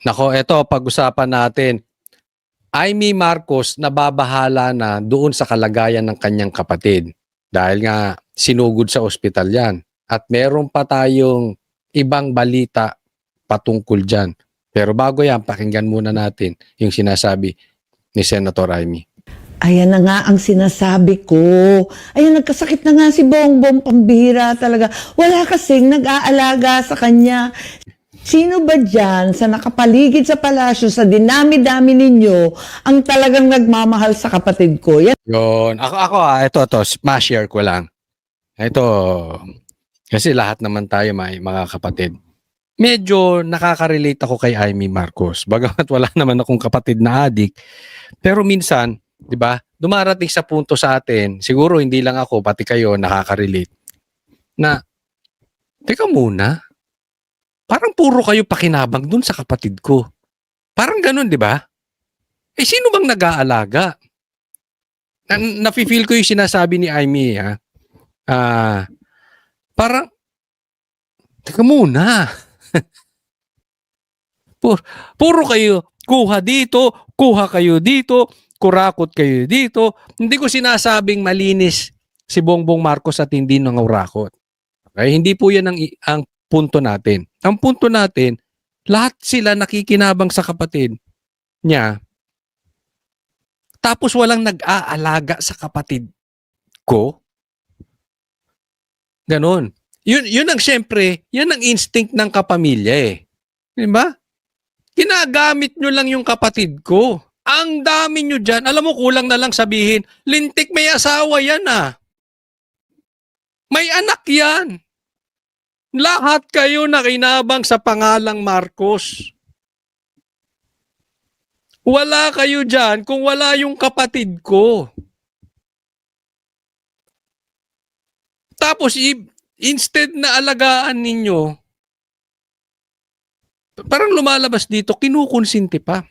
Nako, eto pag-usapan natin. Amy Marcos nababahala na doon sa kalagayan ng kanyang kapatid dahil nga sinugod sa ospital yan. At meron pa tayong ibang balita patungkol dyan. Pero bago yan, pakinggan muna natin yung sinasabi ni Senator Amy. Ayan na nga ang sinasabi ko. Ayan, nagkasakit na nga si Bongbong, pambihira talaga. Wala kasing nag-aalaga sa kanya. Sino ba dyan sa nakapaligid sa palasyo, sa dinami-dami ninyo, ang talagang nagmamahal sa kapatid ko? Yan. Yun. Ito, ma-share ko lang. Ito, kasi lahat naman tayo may mga kapatid. Medyo nakaka-relate ako kay Amy Marcos. Bagamat wala naman akong kapatid na adik. Pero minsan, di ba, dumarating sa punto sa atin, siguro hindi lang ako, pati kayo nakaka-relate, na, teka muna, parang puro kayo pakinabang dun sa kapatid ko. Parang ganun, di ba? Eh, sino bang nag-aalaga? Nafe-feel ko yung sinasabi ni Amy, ha? Parang, teka muna. Puro kayo, kuha kayo dito, kurakot kayo dito. Hindi ko sinasabing malinis si Bongbong Marcos at hindi nangurakot. Okay? Hindi po yan ang punto natin. Ang punto natin, lahat sila nakikinabang sa kapatid niya. Tapos walang nag-aalaga sa kapatid ko. Ganon. Yun ang syempre, yan ang instinct ng kapamilya eh. Diba? Ginagamit nyo lang yung kapatid ko. Ang dami nyo dyan. Alam mo, kulang na lang sabihin, lintik may asawa yan ah. May anak yan. Lahat kayo nakinabang sa pangalang Marcos. Wala kayo dyan kung wala yung kapatid ko. Tapos, instead na alagaan ninyo, parang lumalabas dito, kinukonsinti pa.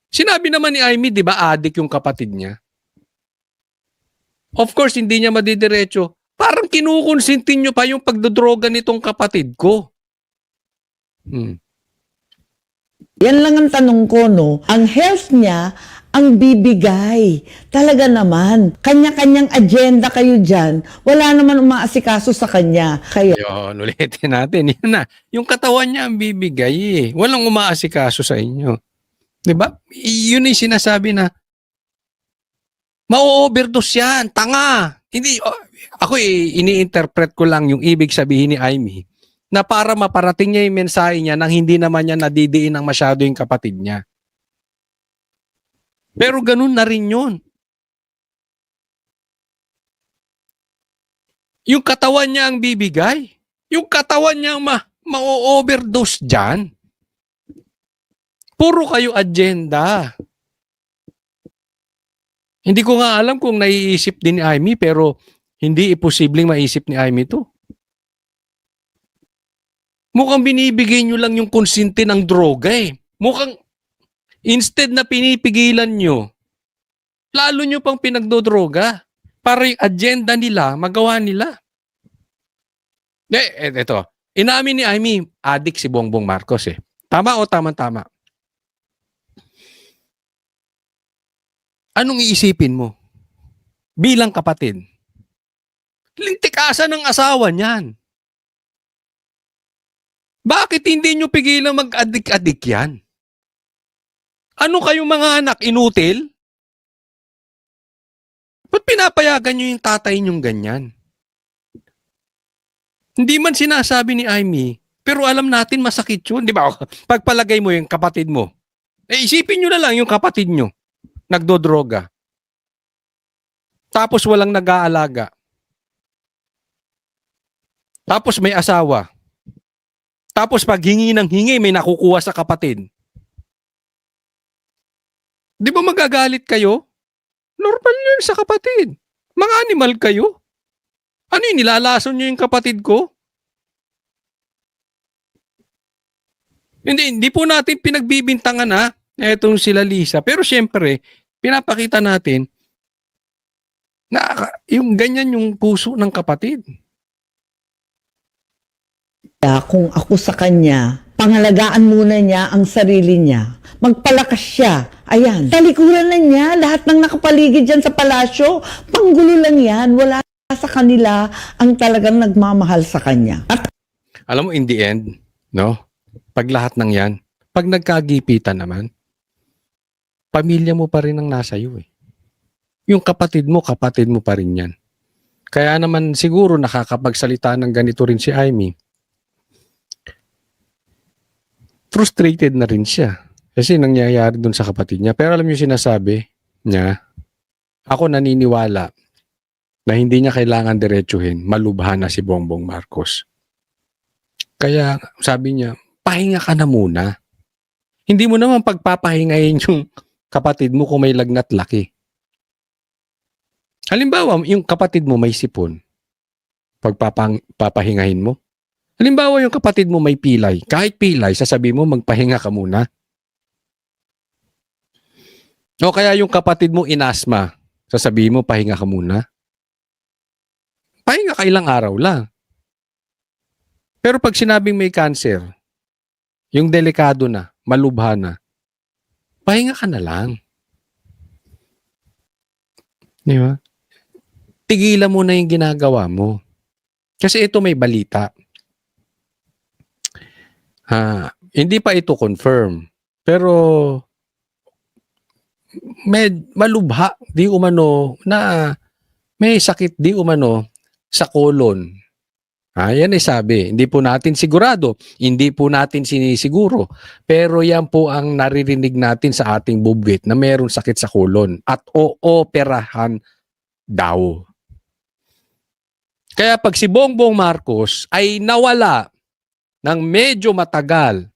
Sinabi naman ni Amy, di ba, adik yung kapatid niya? Of course, hindi niya madidiretso. Parang kinukonsinti nyo pa yung pagdodroga nitong kapatid ko. Yan lang ang tanong ko, no? Ang health niya, ang bibigay. Talaga naman. Kanya-kanyang agenda kayo dyan. Wala naman umaasikaso sa kanya. Kayo. Yun, ulitin natin. Yun na. Yung katawan niya ang bibigay eh. Walang umaasikaso sa inyo. Diba? Yun yung sinasabi na ma-overdose yan. Tanga. Hindi, ako ini-interpret ko lang yung ibig sabihin ni Amy na para maparating niya yung mensahe niya nang hindi naman niya nadidiin ng masyado yung kapatid niya. Pero ganun na rin yun. Yung katawan niya ang bibigay. Yung katawan niya ang ma-overdose dyan. Puro kayo agenda. Hindi ko nga alam kung naiisip din ni Amy pero hindi imposibleng maisip ni Amy to. Mukhang binibigay nyo lang yung konsinti ng droga eh. Mukhang instead na pinipigilan nyo, lalo nyo pang pinagdodroga para yung agenda nila, magawa nila. Eto, inamin ni Amy, adik si Bongbong Marcos eh. Tama o tama-tama? Anong iisipin mo? Bilang kapatid. Lintikasan ng asawa niyan. Bakit hindi nyo pigilan mag-adik-adik yan? Ano kayong mga anak? Inutil? Ba't pinapayagan nyo yung tatay nyong ganyan? Hindi man sinasabi ni Amy, pero alam natin masakit yun. Di ba? Pagpalagay mo yung kapatid mo. Isipin nyo na lang yung kapatid nyo. Nagdodroga. Tapos walang nag-aalaga. Tapos may asawa. Tapos pag hingi ng hingi, may nakukuha sa kapatid. Di ba magagalit kayo? Normal yun sa kapatid. Mga animal kayo. Ano yun, nilalason nyo yung kapatid ko? Hindi po natin pinagbibintangan ha, etong sila Lisa. Pero syempre, pinapakita natin na yung ganyan yung puso ng kapatid. Kung ako sa kanya, pangalagaan muna niya ang sarili niya. Magpalakas siya. Ayan. Talikuran na niya. Lahat ng nakapaligid dyan sa palasyo, panggulo lang yan. Wala sa kanila ang talagang nagmamahal sa kanya. At Alam mo, in the end, no? Pag lahat ng yan, pag nagkagipitan naman, pamilya mo pa rin ang nasa iyo eh. Yung kapatid mo pa rin yan. Kaya naman siguro nakakapagsalita ng ganito rin si Amy. Frustrated na rin siya. Kasi nangyayari dun sa kapatid niya. Pero alam niyo sinasabi niya, ako naniniwala na hindi niya kailangan diretsuhin, malubha na si Bongbong Marcos. Kaya sabi niya, pahinga ka na muna. Hindi mo naman pagpapahingayin yung kapatid mo kung may lagnat laki. Halimbawa, yung kapatid mo may sipon. Pagpapahingahin mo. Halimbawa, yung kapatid mo may pilay. Kahit pilay, sasabihin mo magpahinga ka muna. O kaya yung kapatid mo inasma, sasabihin mo pahinga ka muna. Pahinga ka ilang araw lang. Pero pag sinabing may cancer, yung delikado na, malubha na, pahinga ka na lang. Di ba? Tigilan mo na yung ginagawa mo. Kasi ito may balita. Hindi pa ito confirm. Pero malubha, di umano, na may sakit di umano sa colon. Yan ay sabi. Hindi po natin sigurado. Hindi po natin sinisiguro. Pero yan po ang naririnig natin sa ating bubwit na mayroong sakit sa colon at ooperahan daw. Kaya pag si Bongbong Marcos ay nawala ng medyo matagal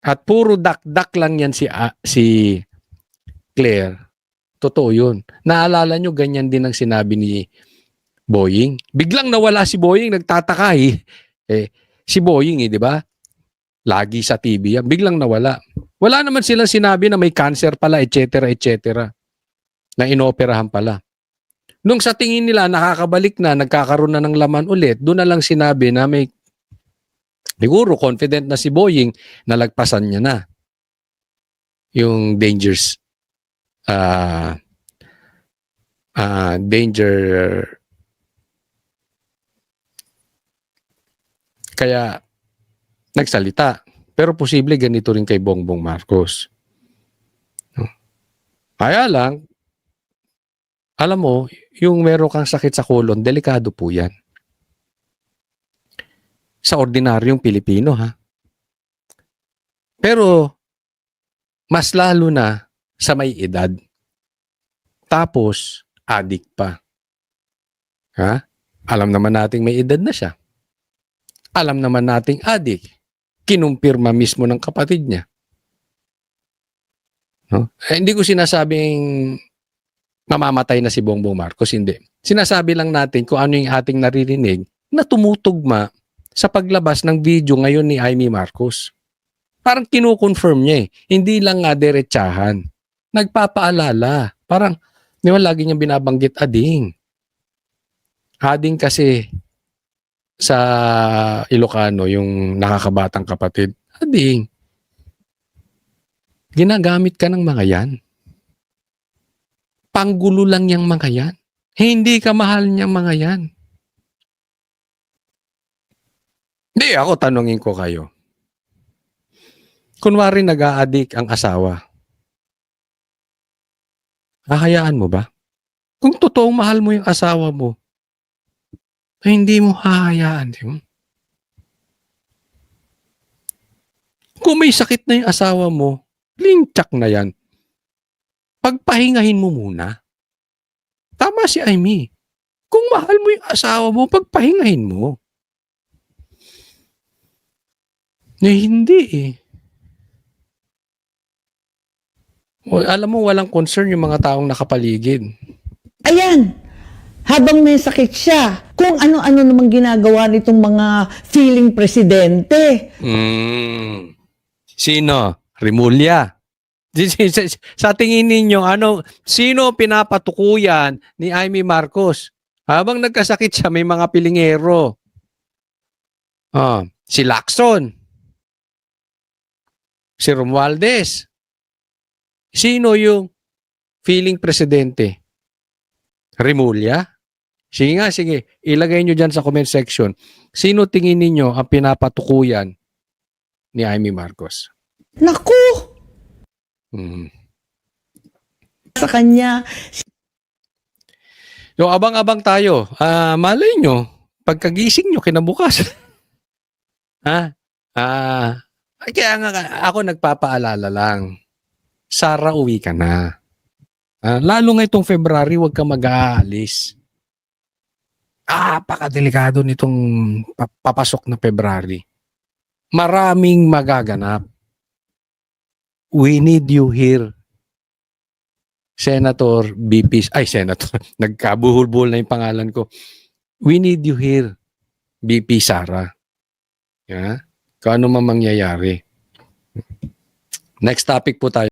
at puro dakdak lang yan si Claire, totoo yun. Naalala nyo, ganyan din ang sinabi ni Boying. Biglang nawala si Boying, nagtataka si Boying di ba? Lagi sa TV yan. Biglang nawala. Wala naman silang sinabi na may cancer pala, etc., etc., na inoperahan pala. Nung sa tingin nila nakakabalik na, nagkakaroon na ng laman ulit, doon na lang sinabi na may siguro confident na si Boying na lagpasan niya na yung danger kaya nagsalita. Pero posible ganito rin kay Bongbong Marcos. Kaya lang, alam mo, yung meron kang sakit sa colon, delikado po yan. Sa ordinaryong Pilipino, ha? Pero, mas lalo na sa may edad. Tapos, adik pa. Ha? Alam naman nating may edad na siya. Alam naman nating adik. Kinumpirma mismo ng kapatid niya. No? Hindi ko sinasabing mamamatay na si Bongbong Marcos, hindi. Sinasabi lang natin kung ano yung ating naririnig na tumutugma sa paglabas ng video ngayon ni Amy Marcos. Parang kinukonfirm niya Hindi lang nga diretsahan. Nagpapaalala. Parang, di ba lagi niyang binabanggit ading. Ading kasi sa Ilocano, yung nakakabatang kapatid. Ading. Ginagamit ka ng mga yan. Panggulo lang yung mga yan. Hindi ka mahal niyang mga yan. Hindi, ako tanungin ko kayo. Kunwari nag-a-addict ang asawa. Hahayaan mo ba? Kung totoong mahal mo yung asawa mo, ay hindi mo hahayaan. Di ba? Kung may sakit na yung asawa mo, linchak na yan. Pagpahingahin mo muna. Tama si Amy. Kung mahal mo yung asawa mo, pagpahingahin mo. Hindi Alam mo, walang concern yung mga taong nakapaligid. ayan, habang may sakit siya, kung ano-ano namang ginagawa nitong mga feeling presidente. Sino? Rimulya. Sa tingin ninyo, sino pinapatukuyan ni Amy Marcos? Habang nagkasakit siya, may mga pilingero. Si Lacson. Si Romualdez. Sino yung feeling presidente? Remulla? Sige nga, sige. Ilagay nyo dyan sa comment section. Sino tingin ninyo ang pinapatukuyan ni Amy Marcos? Naku! Hmm. Sa kanya, So, abang-abang tayo. Malay nyo, pagkagising nyo, kinabukas. ha? Kaya nga, ako nagpapaalala lang. Sara, uwi ka na. Lalo nga itong February, huwag ka mag-aalis. Pakadelikado nitong papasok na February. Maraming magaganap. We need you here. Senator Senator. Nagkabuhol-buhol na yung pangalan ko. We need you here, BP Sara. Yeah? Kung ano man mangyayari. Next topic po tayo.